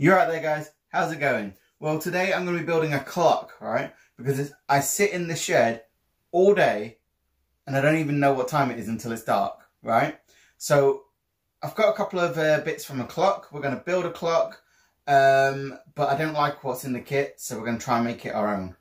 You're out there, guys. How's it going? Well, today I'm going to be building a clock, right? Because I sit in the shed all day and I don't even know what time it is until it's dark, right? So I've got a couple of bits from a clock. We're going to build a clock, but I don't like what's in the kit, so we're going to try and make it our own.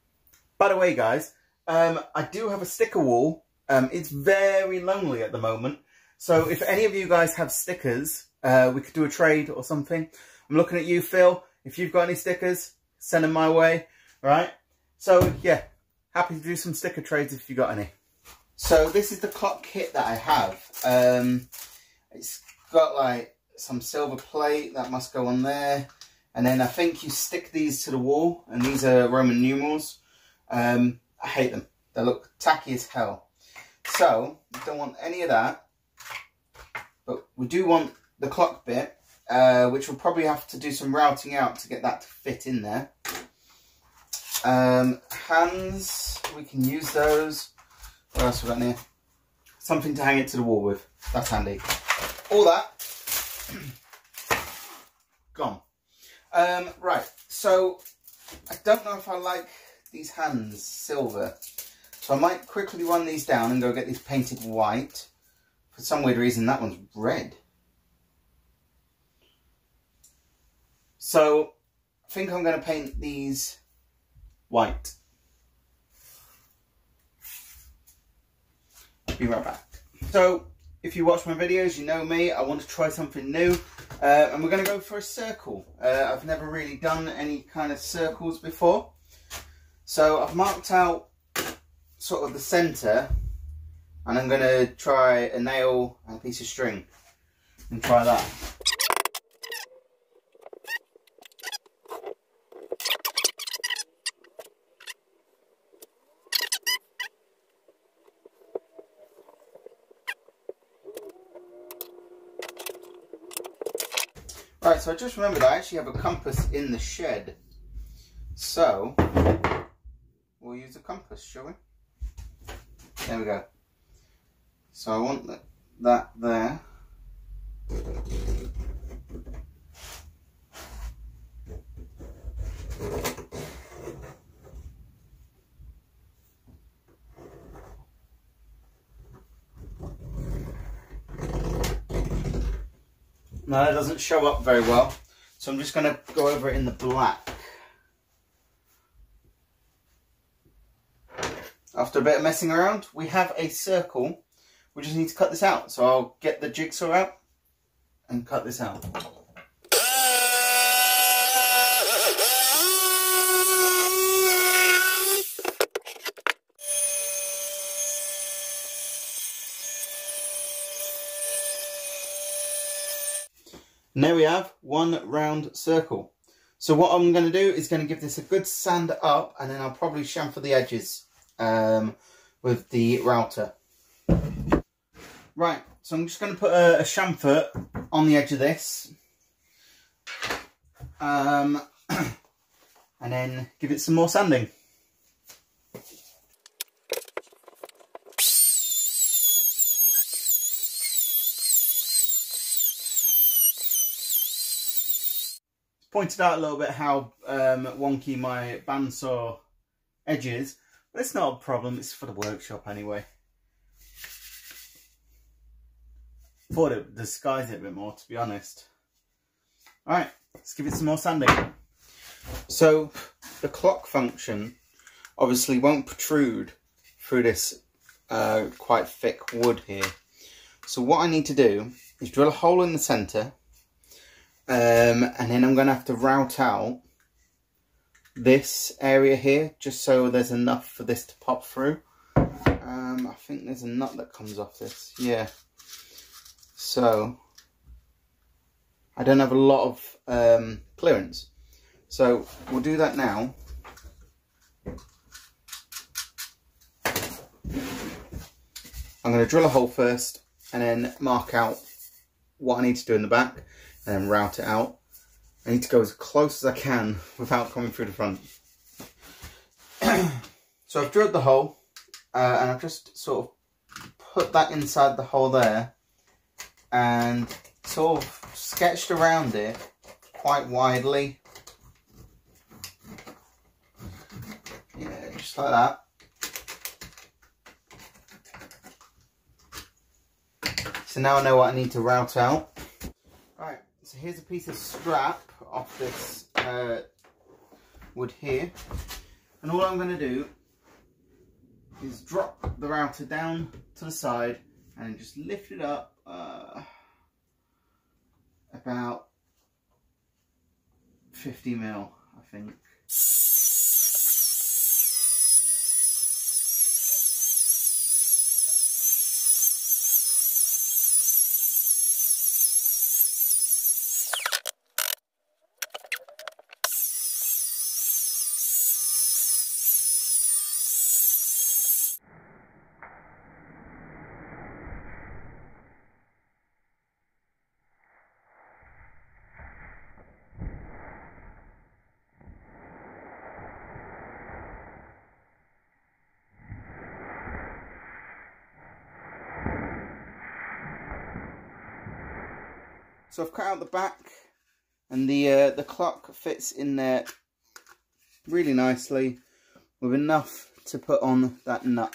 By the way, guys, I do have a sticker wall. It's very lonely at the moment. So if any of you guys have stickers, we could do a trade or something. I'm looking at you, Phil. If you've got any stickers, send them my way, right? So yeah, happy to do some sticker trades if you got any. So this is the clock kit that I have. It's got like some silver plate that must go on there. And then I think you stick these to the wall, and these are Roman numerals. I hate them. They look tacky as hell. So, we don't want any of that. But we do want the clock bit, which we'll probably have to do some routing out to get that to fit in there. Hands, we can use those. What else have we got in here? Something to hang it to the wall with. That's handy. All that gone. Right, so I don't know if I like these hands silver. So I might quickly run these down and go get these painted white. For some weird reason, that one's red. So I think I'm going to paint these white. I'll be right back. So if you watch my videos, you know me. I want to try something new. And we're going to go for a circle. I've never really done any kind of circles before. So I've marked out sort of the centre. And I'm going to try a nail and a piece of string. And try that. Right, so I just remembered I actually have a compass in the shed. So, we'll use a compass, shall we? There we go. So I want that there. No, that doesn't show up very well, so I'm just going to go over it in the black. After a bit of messing around, we have a circle. We just need to cut this out, so I'll get the jigsaw out and cut this out. And there we have one round circle. So what I'm going to do is going to give this a good sand up, and then I'll probably chamfer the edges with the router. Right, so I'm just going to put a chamfer on the edge of this. And then give it some more sanding. Pointed out a little bit how wonky my bandsaw edge is, but it's not a problem, it's for the workshop anyway. Thought it would disguise it a bit more, to be honest. Alright, let's give it some more sanding. So, the clock function obviously won't protrude through this quite thick wood here. So what I need to do is drill a hole in the centre. And then I'm going to have to route out this area here, just so there's enough for this to pop through. I think there's a nut that comes off this, yeah. So, I don't have a lot of clearance. So, we'll do that now. I'm going to drill a hole first, and then mark out what I need to do in the back. And then route it out. I need to go as close as I can without coming through the front. So I've drilled the hole, and I've just sort of put that inside the hole there, and sort of sketched around it quite widely. Yeah, just like that. So now I know what I need to route out. Right, so here's a piece of strap off this wood here. And all I'm going to do is drop the router down to the side and just lift it up about 50 mil, I think. So I've cut out the back, and the clock fits in there really nicely with enough to put on that nut.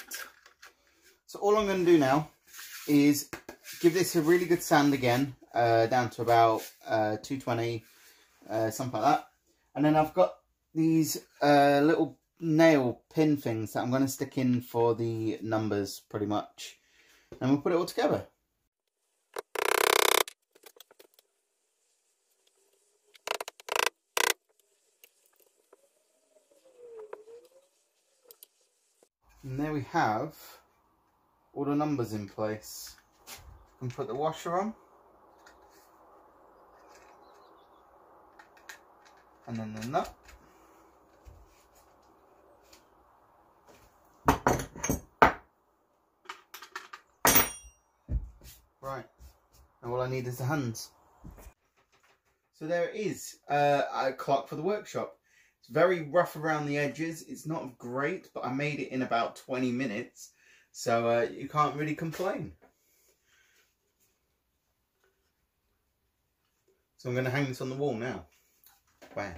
So all I'm going to do now is give this a really good sand again, down to about 220, something like that. And then I've got these little nail pin things that I'm going to stick in for the numbers pretty much. And we'll put it all together. And there we have all the numbers in place. And put the washer on. And then the nut. Right, and all I need is the hands. So there it is, a clock for the workshop. It's very rough around the edges. It's not great, but I made it in about 20 minutes. So you can't really complain. So I'm going to hang this on the wall now. Wow.